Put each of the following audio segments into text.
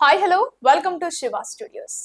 Hi hello welcome to Shiva studios.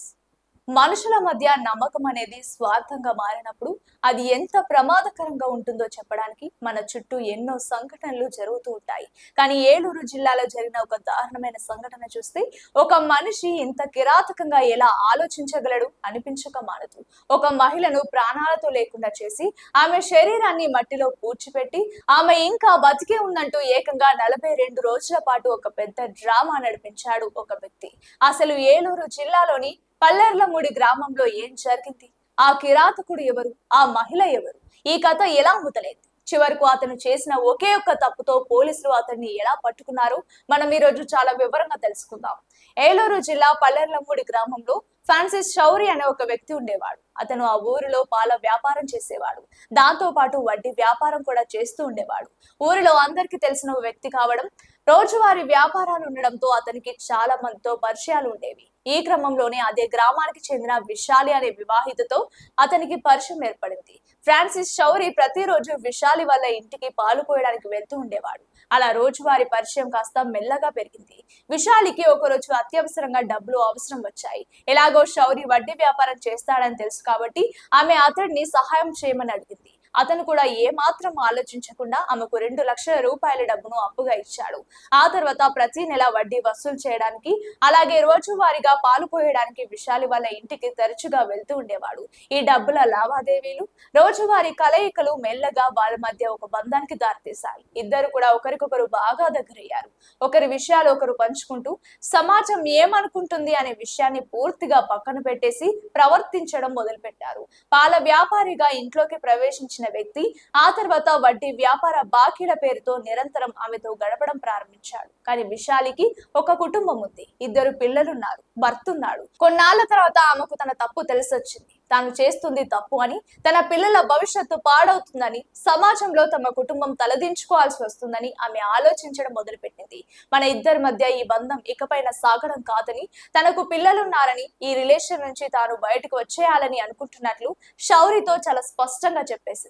మనుషుల మధ్య నమ్మకం అనేది స్వార్థంగా మారినప్పుడు అది ఎంత ప్రమాదకరంగా ఉంటుందో చెప్పడానికి మన చుట్టూ ఎన్నో సంఘటనలు జరుగుతూ ఉంటాయి. కానీ ఏలూరు జిల్లాలో జరిగిన ఒక దారుణమైన సంఘటన చూస్తే ఒక మనిషి ఇంత కిరాతకంగా ఎలా ఆలోచించగలడు అనిపించక మానదు. ఒక మహిళను ప్రాణాలతో లేకుండా చేసి ఆమె శరీరాన్ని మట్టిలో పూడ్చిపెట్టి ఆమె ఇంకా బతికే ఉందంటూ ఏకంగా 42 రోజుల పాటు ఒక పెద్ద డ్రామా నడిపించాడు ఒక వ్యక్తి. అసలు ఏలూరు జిల్లాలోని పల్లెర్లమూడి గ్రామంలో ఏం జరిగింది? ఆ కిరాతకుడు ఎవరు? ఆ మహిళ ఎవరు? ఈ కథ ఎలా మొదలైంది? చివరకు అతను చేసిన ఒకే ఒక్క తప్పుతో పోలీసులు అతన్ని ఎలా పట్టుకున్నారు? మనం ఈ రోజు చాలా వివరంగా తెలుసుకుందాం. ఏలూరు జిల్లా పల్లెర్లమూడి గ్రామంలో ఫ్రాన్సిస్ శౌరి అనే ఒక వ్యక్తి ఉండేవాడు. అతను ఆ ఊరిలో పాల వ్యాపారం చేసేవాడు. దాంతో పాటు వడ్డీ వ్యాపారం కూడా చేస్తూ ఉండేవాడు. ఊరిలో అందరికీ తెలిసిన వ్యక్తి కావడం, రోజువారీ వ్యాపారాలు ఉండడంతో అతనికి చాలా మందితో పరిచయాలు ఉండేవి. ఈ క్రమంలోనే అదే గ్రామానికి చెందిన విశాలి అనే వివాహితతో అతనికి పరిచయం ఏర్పడింది. ఫ్రాన్సిస్ శౌరి ప్రతిరోజు విశాలి వాళ్ళ ఇంటికి పాలు పోయడానికి వెళ్తూ ఉండేవాడు. అలా రోజువారీ పరిచయం కాస్త మెల్లగా పెరిగింది. విశాలికి ఒకరోజు అత్యవసరంగా డబ్బులు అవసరం వచ్చాయి. ఎలాగో శౌరి వడ్డీ వ్యాపారం చేస్తాడని తెలుసు కాబట్టి ఆమె అతడిని సహాయం చేయమని అడిగింది. అతను కూడా ఏ మాత్రం ఆలోచించకుండా ఆమెకు 2 లక్షల రూపాయల డబ్బును అప్పుగా ఇచ్చాడు. ఆ తర్వాత ప్రతి నెల వడ్డీ వసూలు చేయడానికి, అలాగే రోజువారీగా పాలు పోయడానికి విశాలి వాళ్ళ ఇంటికి తరచుగా వెళ్తూ ఉండేవాడు. ఈ డబ్బుల లావాదేవీలు, రోజువారీ కలయికలు మెల్లగా వాళ్ళ మధ్య ఒక బంధానికి దారితీశాయి. ఇద్దరు కూడా ఒకరికొకరు బాగా దగ్గరయ్యారు. ఒకరి విషయాలు ఒకరు పంచుకుంటూ సమాజం ఏమనుకుంటుంది అనే విషయాన్ని పూర్తిగా పక్కన పెట్టేసి ప్రవర్తించడం మొదలుపెట్టారు. పాల వ్యాపారిగా ఇంట్లోకి ప్రవేశించిన వ్యక్తి ఆ తర్వాత వడ్డీ వ్యాపార బాకీల పేరుతో నిరంతరం ఆమెతో గడపడం ప్రారంభించాడు. కానీ విశాలికి ఒక కుటుంబం ఉంది, 2 పిల్లలున్నారు, భర్త ఉన్నాడు. కొన్నాళ్ల తర్వాత ఆమెకు తన తప్పు తెలిసొచ్చింది. తాను చేస్తుంది తప్పు అని, తన పిల్లల భవిష్యత్తు పాడవుతుందని, సమాజంలో తమ కుటుంబం తలదించుకోవాల్సి వస్తుందని ఆమె ఆలోచించడం మొదలుపెట్టింది. మన ఇద్దరి మధ్య ఈ బంధం ఇకపైన సాగడం కాదని, తనకు పిల్లలున్నారని, ఈ రిలేషన్ నుంచి తాను బయటకు వచ్చేయాలని అనుకుంటున్నట్లు శౌరితో చాలా స్పష్టంగా చెప్పేసింది.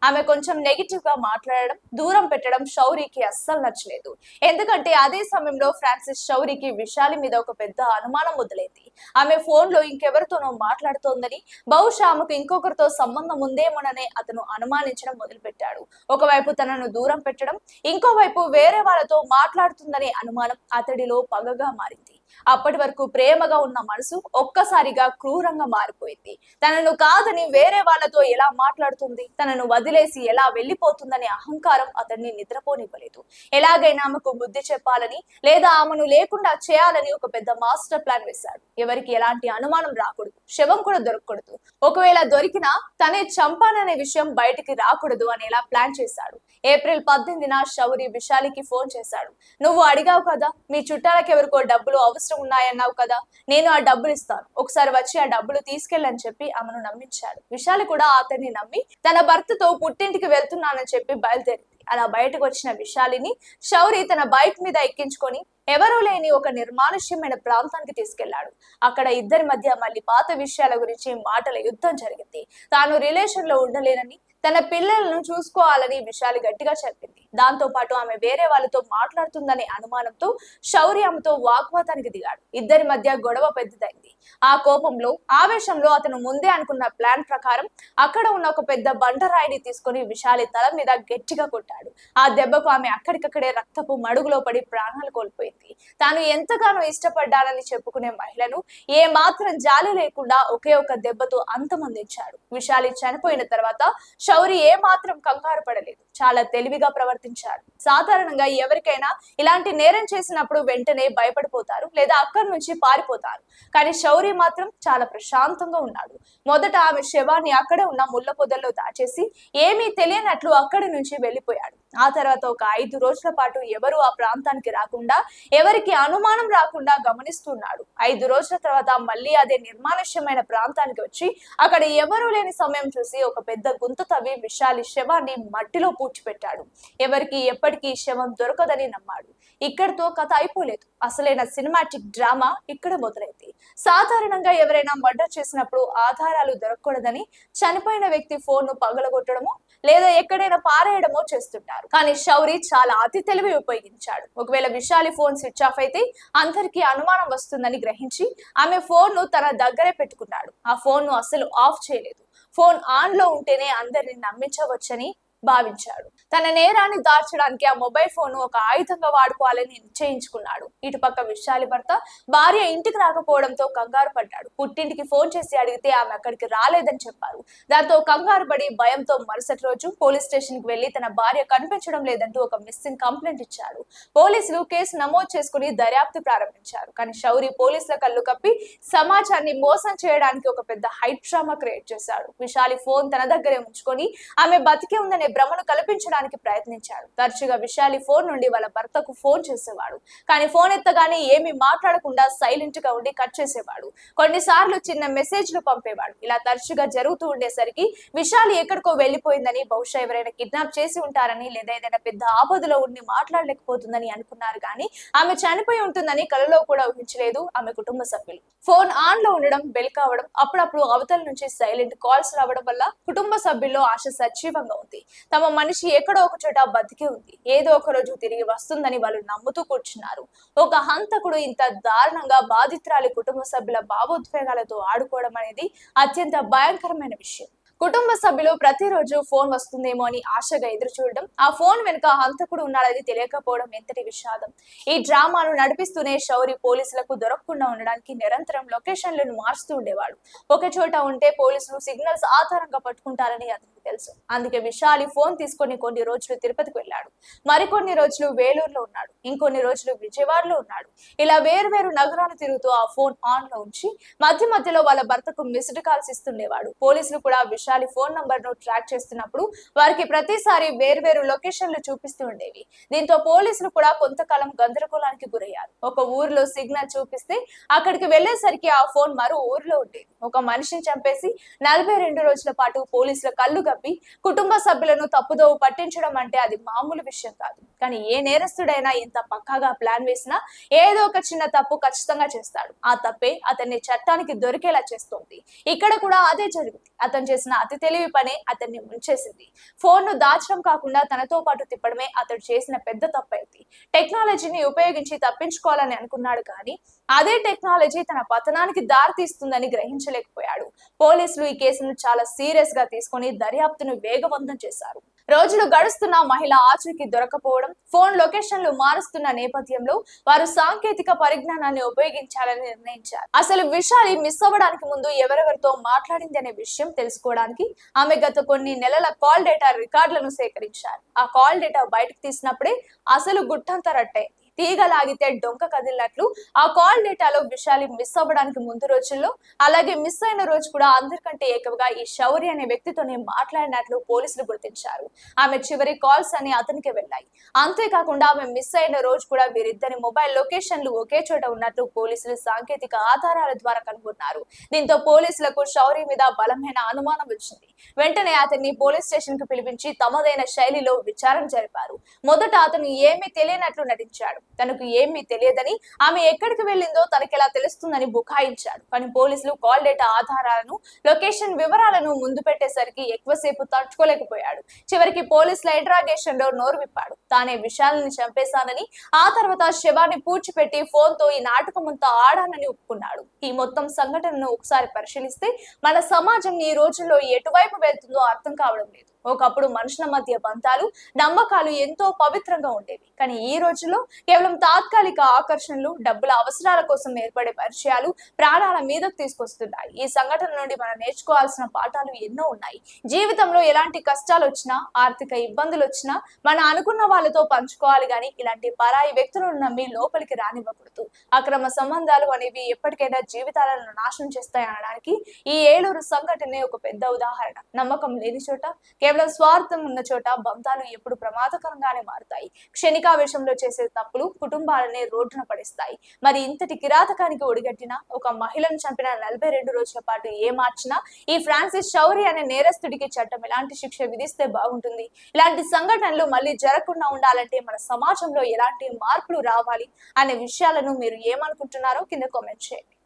ఆమె కొంచెం నెగిటివ్ గా మాట్లాడడం, దూరం పెట్టడం శౌరికి అస్సలు నచ్చలేదు. ఎందుకంటే అదే సమయంలో ఫ్రాన్సిస్ శౌరికి విశాలి మీద ఒక పెద్ద అనుమానం మొదలైంది. ఆమె ఫోన్ లో ఇంకెవరితోనో మాట్లాడుతోందని, బహుశా ఆమెకు ఇంకొకరితో సంబంధం ఉందేమోననే అతను అనుమానించడం మొదలుపెట్టాడు. ఒకవైపు తనను దూరం పెట్టడం, ఇంకోవైపు వేరే వాళ్ళతో మాట్లాడుతుందనే అనుమానం అతడిలో పగగా మారింది. అప్పటి వరకు ప్రేమగా ఉన్న మనసు ఒక్కసారిగా క్రూరంగా మారిపోయింది. తనను కాదని వేరే వాళ్ళతో ఎలా మాట్లాడుతుంది, తనను వదిలేసి ఎలా వెళ్లిపోతుందనే అహంకారం అతన్ని నిద్రపోనివ్వలేదు. ఎలాగైనా ఆమెకు బుద్ధి చెప్పాలని, లేదా ఆమెను లేకుండా చేయాలని ఒక పెద్ద మాస్టర్ ప్లాన్ వేశాడు. ఎవరికి ఎలాంటి అనుమానం రాకూడదు, శవం కూడా దొరకకూడదు, ఒకవేళ దొరికినా తనే చంపాననే విషయం బయటికి రాకూడదు అనేలా ప్లాన్ చేశాడు. ఏప్రిల్ 18న శౌరి విశాలికి ఫోన్ చేశాడు. నువ్వు అడిగావు కదా, మీ చుట్టాలకు ఎవరికో డబ్బులు అవసరం ఉన్నాయన్నావు కదా, నేను ఆ డబ్బులు ఇస్తాను, ఒకసారి వచ్చి ఆ డబ్బులు తీసుకెళ్ళని చెప్పి ఆమెను నమ్మించాడు. విశాలి కూడా అతన్ని నమ్మి తన భర్తతో పుట్టింటికి వెళ్తున్నానని చెప్పి బయలుదేరింది. అలా బయటకు వచ్చిన విశాలిని శౌరి తన బైక్ మీద ఎక్కించుకొని ఎవరూ లేని ఒక నిర్మానుష్యమైన ప్రాంతానికి తీసుకెళ్లాడు. అక్కడ ఇద్దరి మధ్య మళ్ళీ పాత విషయాల గురించి మాటల యుద్ధం జరిగింది. తాను రిలేషన్ లో ఉండలేనని, తన పిల్లలను చూసుకోవాలని విశాలి గట్టిగా చెప్పింది. దాంతో పాటు ఆమె వేరే వాళ్ళతో మాట్లాడుతుందనే అనుమానంతో శౌరి ఆమెతో వాగ్వాదానికి దిగాడు. ఇద్దరి మధ్య గొడవ పెద్దదైంది. ఆ కోపంలో, ఆవేశంలో అతను ముందే అనుకున్న ప్లాన్ ప్రకారం అక్కడ ఉన్న ఒక పెద్ద బండరాయిని తీసుకుని విశాలి తల మీద గట్టిగా కొట్టాడు. ఆ దెబ్బకు ఆమె అక్కడికక్కడే రక్తపు మడుగులో పడి ప్రాణాలు కోల్పోయింది. తాను ఎంతగానో ఇష్టపడ్డానని చెప్పుకునే మహిళను ఏ మాత్రం జాలి లేకుండా ఒకే ఒక దెబ్బతో అంతమందించాడు. విశాలి చనిపోయిన తర్వాత శౌరి ఏ మాత్రం కంగారు పడలేదు, చాలా తెలివిగా ప్రవర్తించాడు. సాధారణంగా ఎవరికైనా ఇలాంటి నేరం చేసినప్పుడు వెంటనే భయపడిపోతారు, లేదా అక్కడి నుంచి పారిపోతారు. కానీ శౌరి మాత్రం చాలా ప్రశాంతంగా ఉన్నాడు. మొదట ఆమె శవాన్ని అక్కడే ఉన్న ముళ్ళ పొదల్లో దాచేసి ఏమీ తెలియనట్లు అక్కడి నుంచి వెళ్లిపోయాడు. ఆ తర్వాత ఒక 5 రోజుల పాటు ఎవరు ఆ ప్రాంతానికి రాకుండా, ఎవరికి అనుమానం రాకుండా గమనిస్తున్నాడు. 5 రోజుల తర్వాత మళ్ళీ అదే నిర్మానుష్యమైన ప్రాంతానికి వచ్చి అక్కడ ఎవరూ లేని సమయం చూసి ఒక పెద్ద గుంత తవ్వి విశాలి శవాన్ని మట్టిలో పూడ్చిపెట్టాడు. ఎవరికి ఎప్పటికీ శవం దొరకదని నమ్మాడు. ఇక్కడితో కథ అయిపోలేదు. అసలైన సినిమాటిక్ డ్రామా ఇక్కడ మొదలైంది. సాధారణంగా ఎవరైనా మర్డర్ చేసినప్పుడు ఆధారాలు దొరకకూడదని చనిపోయిన వ్యక్తి ఫోన్ ను పగలగొట్టడమో లేదా ఎక్కడైనా పారేయడమో చేస్తుంటారు. కానీ శౌరి చాలా అతి తెలివి ఉపయోగించాడు. ఒకవేళ విశాలి ఫోన్ స్విచ్ ఆఫ్ అయితే అందరికీ అనుమానం వస్తుందని గ్రహించి ఆమె ఫోన్ ను తన దగ్గరే పెట్టుకున్నాడు. ఆ ఫోన్ ను అసలు ఆఫ్ చేయలేదు. ఫోన్ ఆన్ లో ఉంటేనే అందరిని నమ్మించవచ్చని భావించాడు. తన నేరాన్ని దార్చడానికి ఆ మొబైల్ ఫోన్ ను ఒక ఆయుధంగా వాడుకోవాలని నిశ్చయించుకున్నాడు. ఇటుపక్క విశాలి భర్త భార్య ఇంటికి రాకపోవడంతో కంగారు పడ్డాడు. పుట్టింటికి ఫోన్ చేసి అడిగితే ఆమె అక్కడికి రాలేదని చెప్పారు. దాంతో కంగారు పడి భయంతో మరుసటి రోజు పోలీస్ స్టేషన్ కి వెళ్లి తన భార్య కనిపించడం లేదంటూ ఒక మిస్సింగ్ కంప్లైంట్ ఇచ్చాడు. పోలీసులు కేసు నమోదు చేసుకుని దర్యాప్తు ప్రారంభించారు. కానీ శౌరి పోలీసుల కళ్ళు కప్పి సమాజాన్ని మోసం చేయడానికి ఒక పెద్ద హైట్ డ్రామా క్రియేట్ చేశాడు. విశాలి ఫోన్ తన దగ్గరే ఉంచుకొని ఆమె బతికే ఉందనే భ్రమను కల్పించడానికి ప్రయత్నించాడు. తరచుగా విశాలి ఫోన్ నుండి వాళ్ళ భర్తకు ఫోన్ చేసేవాడు. కానీ ఫోన్ ఎత్తగానే ఏమీ మాట్లాడకుండా సైలెంట్ గా ఉండి కట్ చేసేవాడు. కొన్నిసార్లు చిన్న మెసేజ్లు పంపేవాడు. ఇలా తరచుగా జరుగుతూ ఉండేసరికి విశాలి ఎక్కడికో వెళ్లిపోయిందని, బహుశా ఎవరైనా కిడ్నాప్ చేసి ఉంటారని లేదా ఏదైనా పెద్ద ఆపదలో ఉండి మాట్లాడలేకపోతుందని అనుకున్నారు. కానీ ఆమె చనిపోయి ఉంటుందని కలలో కూడా ఊహించలేదు ఆమె కుటుంబ సభ్యులు. ఫోన్ ఆన్ లో ఉండడం, బెల్ కావడం, అప్పుడప్పుడు అవతల నుంచి సైలెంట్ కాల్స్ రావడం వల్ల కుటుంబ సభ్యుల్లో ఆశ సజీవంగా ఉంది. తమ మనిషి ఎక్కడో ఒక చోట బతికి ఉంది, ఏదో ఒక రోజు తిరిగి వస్తుందని వాళ్ళు నమ్ముతూ కూర్చున్నారు. ఒక హంతకుడు ఇంత దారుణంగా బాధితురాలి కుటుంబ సభ్యుల భావోద్వేగాలతో ఆడుకోవడం అనేది అత్యంత భయంకరమైన విషయం. కుటుంబ సభ్యులు ప్రతిరోజు ఫోన్ వస్తుందేమో అని ఆశగా ఎదురు చూడడం, ఆ ఫోన్ వెనుక హంతకుడు ఉన్నాడని తెలియకపోవడం ఎంతటి విషాదం. ఈ డ్రామాను నడిపిస్తూనే శౌరి పోలీసులకు దొరకకుండా ఉండడానికి నిరంతరం లొకేషన్లను మారుస్తూ ఉండేవాడు. ఒక చోట ఉంటే పోలీసులు సిగ్నల్స్ ఆధారంగా పట్టుకుంటారని అతనికి తెలుసు. అందుకే విశాలి ఫోన్ తీసుకొని కొన్ని రోజులు తిరుపతికి వెళ్ళాడు. మరికొన్ని రోజులు వేలూరులో ఉన్నాడు. ఇంకొన్ని రోజులు విజయవాడలో ఉన్నాడు. ఇలా వేర్వేరు నగరాలు తిరుగుతూ ఆ ఫోన్ ఆన్ లో ఉంచి మధ్య మధ్యలో వాళ్ళ భర్తకు మిస్డ్ కాల్స్ ఇస్తుండేవాడు. పోలీసులు కూడా విశాలి ఫోన్ నంబర్ ను ట్రాక్ చేస్తున్నప్పుడు వారికి ప్రతిసారి వేర్వేరు లొకేషన్లు చూపిస్తూ ఉండేవి. దీంతో పోలీసులు కూడా కొంతకాలం గందరగోళానికి గురయ్యారు. ఒక ఊర్లో సిగ్నల్ చూపిస్తే అక్కడికి వెళ్లేసరికి ఆ ఫోన్ మరో ఊర్లో ఉండేది. ఒక మనిషిని చంపేసి 42 రోజుల పాటు పోలీసుల కళ్ళు గప్పి కుటుంబ సభ్యులను తప్పుదోవ పట్టించడం అంటే అది మామూలు విషయం కాదు. కానీ ఏ నేరస్తుడైనా ఎంత పక్కాగా ప్లాన్ వేసినా ఏదో ఒక చిన్న తప్పు ఖచ్చితంగా చేస్తాడు. ఆ తప్పే అతన్ని చట్టానికి దొరికేలా చేస్తోంది. ఇక్కడ కూడా అదే జరిగింది. అతను చేసిన అతి తెలివి పనే అతన్ని ముంచేసింది. ఫోన్ ను దాచడం కాకుండా తనతో పాటు తిప్పడమే అతడు చేసిన పెద్ద తప్పైంది. టెక్నాలజీని ఉపయోగించి తప్పించుకోవాలని అనుకున్నాడు, కానీ అదే టెక్నాలజీ తన పతనానికి దారి తీస్తుందని గ్రహించలేకపోయాడు. పోలీసులు ఈ కేసును చాలా సీరియస్ గా తీసుకుని దర్యాప్తును వేగవంతం చేశారు. రోజులు గడుస్తున్న మహిళ ఆచూకీ దొరకపోవడం, ఫోన్ లొకేషన్లు మారుస్తున్న నేపథ్యంలో వారు సాంకేతిక పరిజ్ఞానాన్ని ఉపయోగించాలని నిర్ణయించారు. అసలు విశాలి మిస్ అవ్వడానికి ముందు ఎవరెవరితో మాట్లాడింది అనే విషయం తెలుసుకోవడానికి ఆమె గత కొన్ని నెలల కాల్ డేటా రికార్డులను సేకరించారు. ఆ కాల్ డేటా బయటకు తీసినప్పుడే అసలు గుట్టంతా రట్టయింది. తీగలాగితే డొంక కదిలినట్లు ఆ కాల్ డేటాలో విశాలి మిస్ అవ్వడానికి ముందు రోజుల్లో, అలాగే మిస్ అయిన రోజు కూడా అందరికంటే ఎక్కువగా ఈ శౌరి అనే వ్యక్తితోనే మాట్లాడినట్లు పోలీసులు గుర్తించారు. ఆమె చివరి కాల్స్ అన్ని అతనికే వెళ్లాయి. అంతేకాకుండా ఆమె మిస్ అయిన రోజు కూడా వీరిద్దరి మొబైల్ లొకేషన్లు ఒకే చోట ఉన్నట్లు పోలీసులు సాంకేతిక ఆధారాల ద్వారా కనుగొన్నారు. దీంతో పోలీసులకు శౌరి మీద బలమైన అనుమానం వచ్చింది. వెంటనే అతన్ని పోలీస్ స్టేషన్ కు పిలిపించి తమదైన శైలిలో విచారణ జరిపారు. మొదట అతను ఏమీ తెలియనట్లు నటించాడు. తనకు ఏమీ తెలియదని, ఆమె ఎక్కడికి వెళ్లిందో తనకెలా తెలుస్తుందని బుకాయించాడు. కానీ పోలీసులు కాల్ డేటా ఆధారాలను, లొకేషన్ వివరాలను ముందు పెట్టేసరికి ఎక్కువసేపు తట్టుకోలేకపోయాడు. చివరికి పోలీసుల ఇంటరాగేషన్ లో నోరు విప్పాడు. తానే విశాలిని చంపేశానని, ఆ తర్వాత శవాన్ని పూడ్చిపెట్టి ఫోన్ తో ఈ నాటకమంతా ఆడానని ఒప్పుకున్నాడు. ఈ మొత్తం సంఘటనను ఒకసారి పరిశీలిస్తే మన సమాజం ఈ రోజుల్లో ఎటువైపు వెళ్తుందో అర్థం కావడం లేదు. ఒకప్పుడు మనుషుల మధ్య బంధాలు, నమ్మకాలు ఎంతో పవిత్రంగా ఉండేవి. కానీ ఈ రోజుల్లో కేవలం తాత్కాలిక ఆకర్షణలు, డబ్బుల అవసరాల కోసం ఏర్పడే పరిచయాలు ప్రాణాల మీదకు తీసుకొస్తున్నాయి. ఈ సంఘటన నుండి మనం నేర్చుకోవాల్సిన పాఠాలు ఎన్నో ఉన్నాయి. జీవితంలో ఎలాంటి కష్టాలు వచ్చినా, ఆర్థిక ఇబ్బందులు వచ్చినా మన అనుకున్న వాళ్ళతో పంచుకోవాలి, గాని ఇలాంటి పరాయి వ్యక్తులను నమ్మి లోపలికి రానివ్వకూడదు. అక్రమ సంబంధాలు అనేవి ఎప్పటికైనా జీవితాలను నాశనం చేస్తాయి అనడానికి ఈ ఏలూరు సంఘటనే ఒక పెద్ద ఉదాహరణ. నమ్మకం లేని చోట కేవలం స్వార్థం ఉన్న చోట బంధాలు ఎప్పుడు ప్రమాదకరంగానే మారుతాయి. క్షణికావేశంలో చేసే తప్పులు కుటుంబాలనే రోడ్డున పడిస్తాయి. మరి ఇంతటి కిరాతకానికి ఒడిగట్టిన ఒక మహిళను చంపిన 42 రోజుల పాటు ఏ మార్చినా ఈ ఫ్రాన్సిస్ చౌరీ అనే నేరస్తుడికి చట్టం ఎలాంటి శిక్ష విధిస్తే బాగుంటుంది? ఇలాంటి సంఘటనలు మళ్ళీ జరగకుండా ఉండాలంటే మన సమాజంలో ఎలాంటి మార్పులు రావాలి అనే విషయాలను మీరు ఏమనుకుంటున్నారో కింద కామెంట్ చేయండి.